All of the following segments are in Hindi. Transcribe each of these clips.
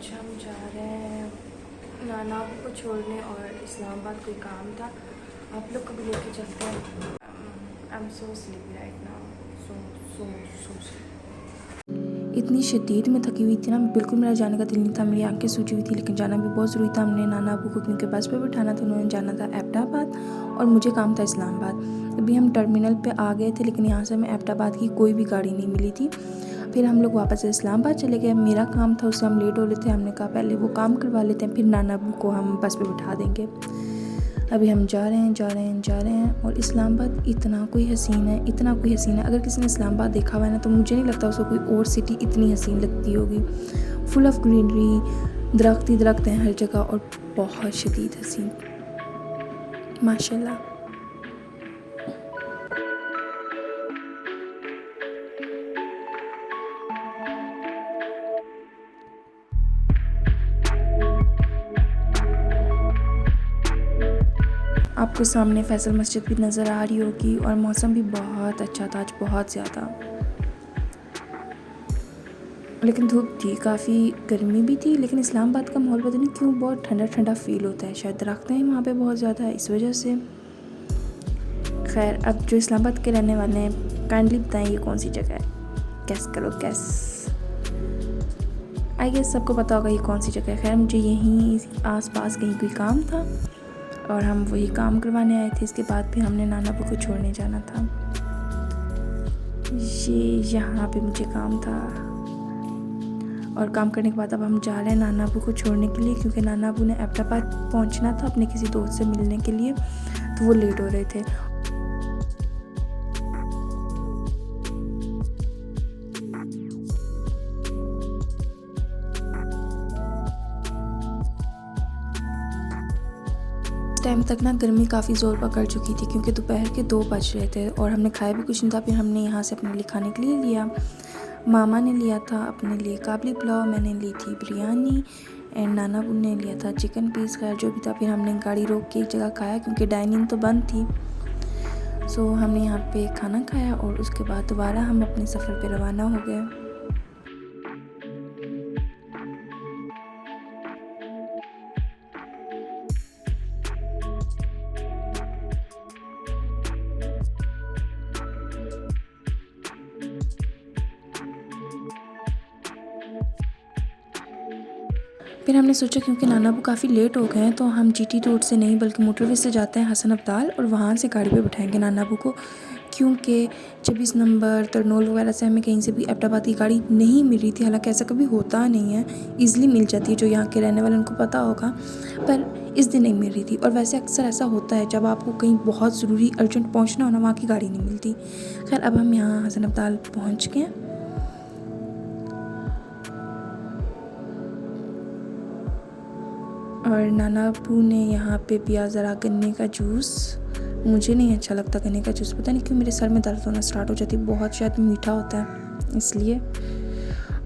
आज हम जा रहे हैं नाना को छोड़ने और इस्लामाबाद कोई काम था, आप लोग को भी लेके चलते हैं। I am so sleepy right now, so इतनी शदीद में थकी हुई थी ना, बिल्कुल मेरा जाने का दिल नहीं था, मेरी आंखें सूजी हुई थी, लेकिन जाना भी बहुत ज़रूरी था। हमने नाना अबू को क्योंकि बस पे बैठाना था, उन्होंने जाना था एबटाबाद और मुझे काम था इस्लामाबाद। अभी हम टर्मिनल पे आ गए थे, लेकिन यहाँ से हमें एबटाबाद की कोई भी गाड़ी नहीं मिली थी। फिर हम लोग वापस इस्लामाबाद चले गए। मेरा काम था, उससे हम लेट हो रहे थे, हमने कहा पहले वो काम करवा लेते हैं, फिर नाना अबू को हम बस पे बिठा देंगे। अभी हम जा रहे हैं और इस्लामाबाद इतना कोई हसीन है। अगर किसी ने इस्लामाबाद देखा हुआ है ना, तो मुझे नहीं लगता उसको कोई और सिटी इतनी हसीन लगती होगी। फुल ऑफ ग्रीनरी, दरख्त हैं हर जगह और बहुत शदीद हसीन, माशाल्लाह। आपको सामने फैसल मस्जिद भी नज़र आ रही होगी और मौसम भी बहुत अच्छा था आज, बहुत ज़्यादा। लेकिन धूप थी, काफ़ी गर्मी भी थी, लेकिन इस्लामाबाद का माहौल पता नहीं क्यों बहुत ठंडा ठंडा फील होता है। शायद दरख्त हैं वहाँ पे बहुत ज़्यादा है, इस वजह से। खैर, अब जो इस्लामाबाद के रहने वाले हैं, काइंडली बताएं ये कौन सी जगह है। गैस करो, गैस। आई गेस सबको पता होगा ये कौन सी जगह है। खैर, मुझे यहीं आसपास कहीं कोई काम था और हम वही काम करवाने आए थे। इसके बाद फिर हमने नाना अबू को छोड़ने जाना था। ये यहाँ पे मुझे काम था और काम करने के बाद अब हम जा रहे हैं नाना अबू को छोड़ने के लिए, क्योंकि नाना अबू ने एबटाबाद पहुँचना था अपने किसी दोस्त से मिलने के लिए, तो वो लेट हो रहे थे। टाइम तक ना गर्मी काफ़ी ज़ोर पकड़ चुकी थी, क्योंकि दोपहर के 2 बज रहे थे और हमने खाया भी कुछ नहीं था। फिर हमने यहाँ से अपने लिए खाने के लिए लिया। मामा ने लिया था अपने लिए काबली पुलाव, मैंने ली थी बिरयानी एंड नाना अबू ने लिया था चिकन पीस। खैर जो भी था, फिर हमने गाड़ी रोक के एक जगह खाया, क्योंकि डाइनिंग तो बंद थी। सो हमने यहाँ पे खाना खाया और उसके बाद दोबारा हम अपने सफ़र पे रवाना हो गए। फिर हमने सोचा क्योंकि नाना अबू काफ़ी लेट हो गए हैं, तो हम जीटी रोड से नहीं बल्कि मोटरवे से जाते हैं हसन अब्दाल और वहाँ से गाड़ी पे बिठाएंगे नाना अबू को, क्योंकि 26 नंबर तरनोल वगैरह से हमें कहीं से भी एबटाबाद की गाड़ी नहीं मिल रही थी। हालांकि ऐसा कभी होता नहीं है, ईज़िली मिल जाती है, जो यहाँ के रहने वाले उनको पता होगा, पर इस दिन नहीं मिल रही थी। और वैसे अक्सर ऐसा होता है, जब आपको कहीं बहुत ज़रूरी अर्जेंट पहुँचना हो ना, वहाँ की गाड़ी नहीं मिलती। खैर, अब हम यहाँ हसन अब्दाल पहुँच गए और नाना अबू ने यहाँ पे पिया ज़रा गन्ने का जूस। मुझे नहीं अच्छा लगता गन्ने का जूस, पता नहीं क्यों मेरे सर में दर्द होना स्टार्ट हो जाती है, बहुत शायद मीठा होता है इसलिए।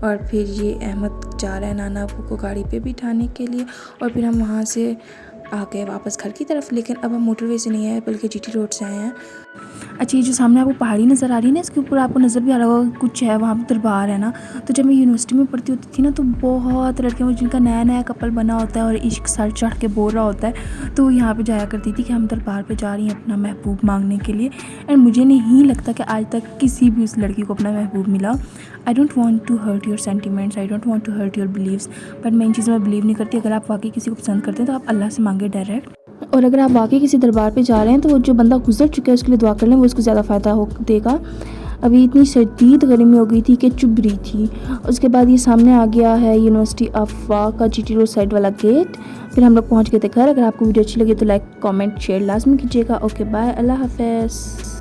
और फिर ये अहमद जा रहा है नाना अबू को गाड़ी पे बिठाने के लिए और फिर हम वहाँ से आ गए वापस घर की तरफ। लेकिन अब हम मोटरवे से नहीं आए बल्कि जीटी रोड से आए हैं। अच्छा, ये जो सामने आपको पहाड़ी नज़र आ रही है ना, इसके ऊपर आपको नज़र भी आ रहा होगा कुछ है वहाँ पर दरबार है ना। तो जब मैं यूनिवर्सिटी में पढ़ती होती थी ना, तो बहुत लड़कियाँ जिनका नया नया कपल बना होता है और इश्क सर चढ़ के बोल रहा होता है, तो यहाँ पे जाया करती थी कि हम दरबार पे जा रही हैं अपना महबूब मांगने के लिए। एंड मुझे नहीं लगता कि आज तक किसी भी उस लड़की को अपना महबूब मिला। I don't want to hurt your sentiments, I don't want to hurt your believes, but मैं इन चीज़ों में बिलीव नहीं करती। अगर आप वाकई किसी को पसंद करते हैं तो आप अल्लाह से मांगे डायरेक्ट, और अगर आप वाकई किसी दरबार पे जा रहे हैं तो वो जो बंदा गुजर चुका है उसके लिए दुआ कर लें, वो उसको ज़्यादा फ़ायदा हो देगा। अभी इतनी शदीद गर्मी हो गई थी कि चुभ रही थी। उसके बाद ये सामने आ गया है यूनिवर्सिटी ऑफ वा का जीटी रोड साइड वाला गेट। फिर हम लोग पहुँच गए थे घर। अगर आपको वीडियो अच्छी लगी तो लाइक कॉमेंट शेयर लाजमी कीजिएगा। ओके बाय, अल्लाह हाफ़िज़।